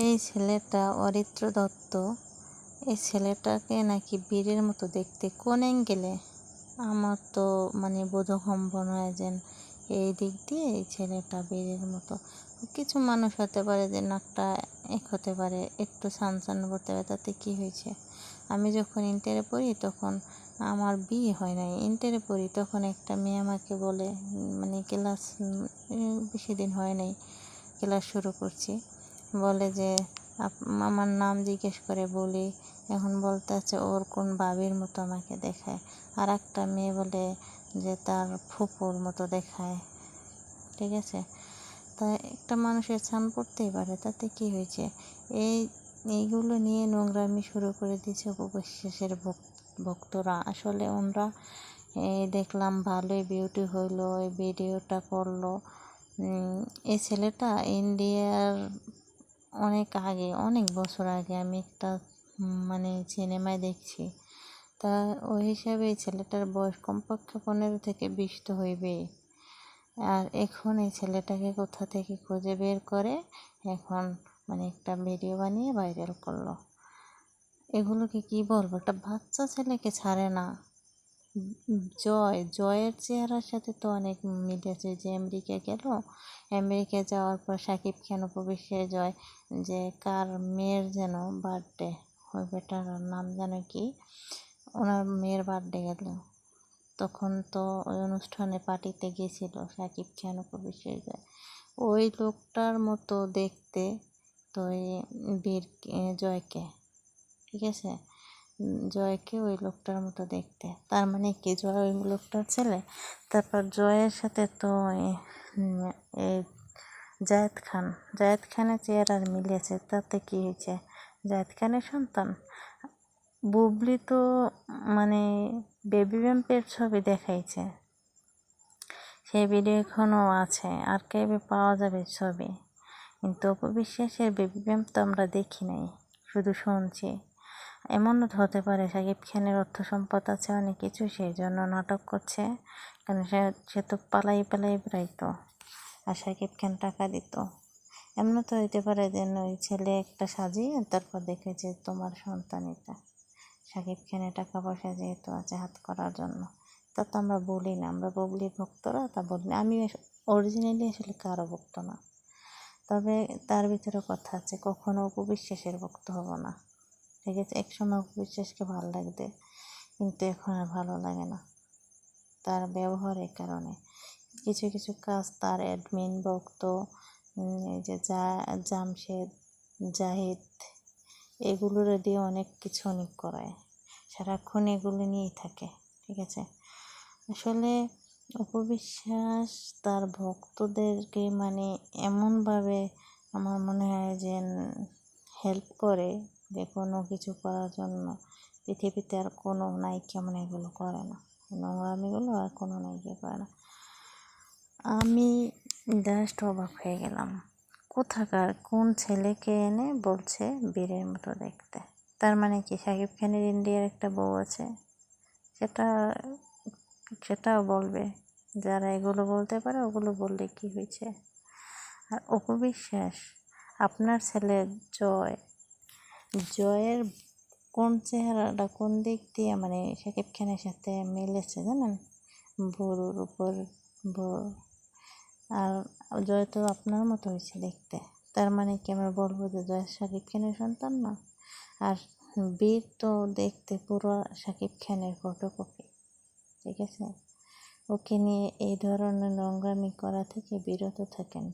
এই ছেলেটা অরিত্র দত্ত, এই ছেলেটাকে নাকি বীরের মতো দেখতে। কোন অ্যাঙ্গেলে আমার তো বোধগম্য নয় যে এই দিক দিয়ে এই ছেলেটা বীরের মতো। কিছু মানুষ হতে পারে যে নাকটা এক হতে পারে, একটু সানসান করতে পারে, তাতে কী হয়েছে। আমি যখন ইন্টারে পড়ি তখন আমার বিয়ে হয় নাই, ইন্টারে পড়ি তখন একটা মেয়ে আমাকে বলে, ক্লাস বেশি দিন হয় নাই, ক্লাস শুরু করছি, বলে যে আমার নাম জিজ্ঞেস করে বলি, এখন বলতে আছে ওর কোন ভাবির মতো আমাকে দেখায়। আর একটা মেয়ে বলে যে তার ফুপুর মতো দেখায়। ঠিক আছে, তা একটা মানুষের ছান পড়তেই পারে, তাতে কি হয়েছে। এইগুলো নিয়ে নোংরামি শুরু করে দিয়েছে উপবিশ্বাসের ভক্তরা। আসলে ওনরা দেখলাম ভালোই বিউটি হইলো, এই ভিডিওটা করলো। এই ছেলেটা ইন্ডিয়ার অনেক বছর আগে আমি একটা সিনেমায় দেখছি। তা ওই হিসাবে এই ছেলেটার বয়স কমপক্ষে 15 থেকে 20 তো হইবেই। আর এখন এই ছেলেটাকে কোথা থেকে খুঁজে বের করে এখন একটা ভিডিও বানিয়ে ভাইরাল করলো। এগুলোকে কি বলবো, একটা বাচ্চা ছেলেকে ছাড়ে না। জয়ের চেহারার সাথে তো অনেক মিল আছে। যে আমেরিকা গেল, আমেরিকা যাওয়ার পর সাকিব খান উপবিশ্বাস জয় যে কার মেয়ের যেন বার্থডে, ওই বেটার নাম যেন কি, ওনার মেয়ের বার্থডে গেল, তখন তো ওই অনুষ্ঠানে পার্টিতে গেছিল সাকিব খান উপবিশ্বাস জয়। ওই লোকটার মতো দেখতে তো বীর জয়কে, ঠিক আছে, জয়কে ওই লোকটার মতো দেখতে। তার মানে কি জয় ওই লোকটার ছেলে। তারপর জয়ের সাথে তো এই জায়েদ খানের চেহারা মিলেছে, তাতে কি হয়েছে, জায়েদ খানের সন্তান। বুবলি তো বেবি ব্যাম্পের ছবি দেখাইছে, সেই ভিডিও এখনও আছে, আর্কাইভে পাওয়া যাবে ছবি। কিন্তু উপবিশ্বাসের বেবি ব্যাম্প তো আমরা দেখি নাই, শুধু শুনছি। এমনও হতে পারে সাকিব খানের অর্থ সম্পদ আছে অনেক কিছু, সেই জন্য নাটক করছে, কারণ সে তো পালাই বেড়াইতো আর সাকিব খান টাকা দিত। এমন তো হইতে পারে যে ওই ছেলে একটা সাজিয়ে তারপর দেখে যে তোমার সন্তান এটা। সাকিব খানের টাকা পয়সা যেহেতু আছে হাত করার জন্য, তা তো আমরা বলি না, আমরা বুবলির ভক্তরা তা বলি না। আমি অরিজিনালি আসলে কারো ভক্ত না, তবে তার ভিতরে কথা আছে, কখনো উপবিশ্বাসের ভক্ত হব না। ঠিক আছে, একসময় উপবিশ্বাসকে ভালো লাগবে, কিন্তু এখন আর ভালো লাগে না তার ব্যবহারের কারণে। কিছু কিছু কাজ তার অ্যাডমিন ভক্ত, এই যে জামশেদ, জাহিদ, এগুলোর দিয়ে অনেক কিছু অনেক করায়, সারাক্ষণ এগুলো নিয়েই থাকে। ঠিক আছে, আসলে উপবিশ্বাস তার ভক্তদেরকে এমনভাবে আমার মনে হয় যে হেল্প করে যে কোনো কিছু করার জন্য। পৃথিবীতে আর কোনো নায়িকা এগুলো করে না, নোংরামিগুলো আর কোনো নায়িকা করে না। আমি জাস্ট অবাক হয়ে গেলাম, কোথাকার কোন ছেলেকে এনে বলছে বীরের মতো দেখতে। তার মানে কি সাকিব খানের ইন্ডিয়ার একটা বউ আছে, সেটাও বলবে। যারা এগুলো বলতে পারে ওগুলো বললে কি হয়েছে। আর উপবিশ্বাস, আপনার ছেলে জয়ের কোন চেহারাটা কোন দিক দিয়ে সাকিব খানের সাথে মিলেছে জানেন, বড়োর উপর বড়। আর জয় তো আপনার মতো হয়েছে দেখতে, তার মানে কি আমরা বলবো যে জয় সাকিব খানের সন্তান না? আর বীর তো দেখতে পুরো সাকিব খানের ফটোকপি। ঠিক আছে, ওকে নিয়ে এই ধরনের নোংরামি করা থেকে বিরত থাকেন।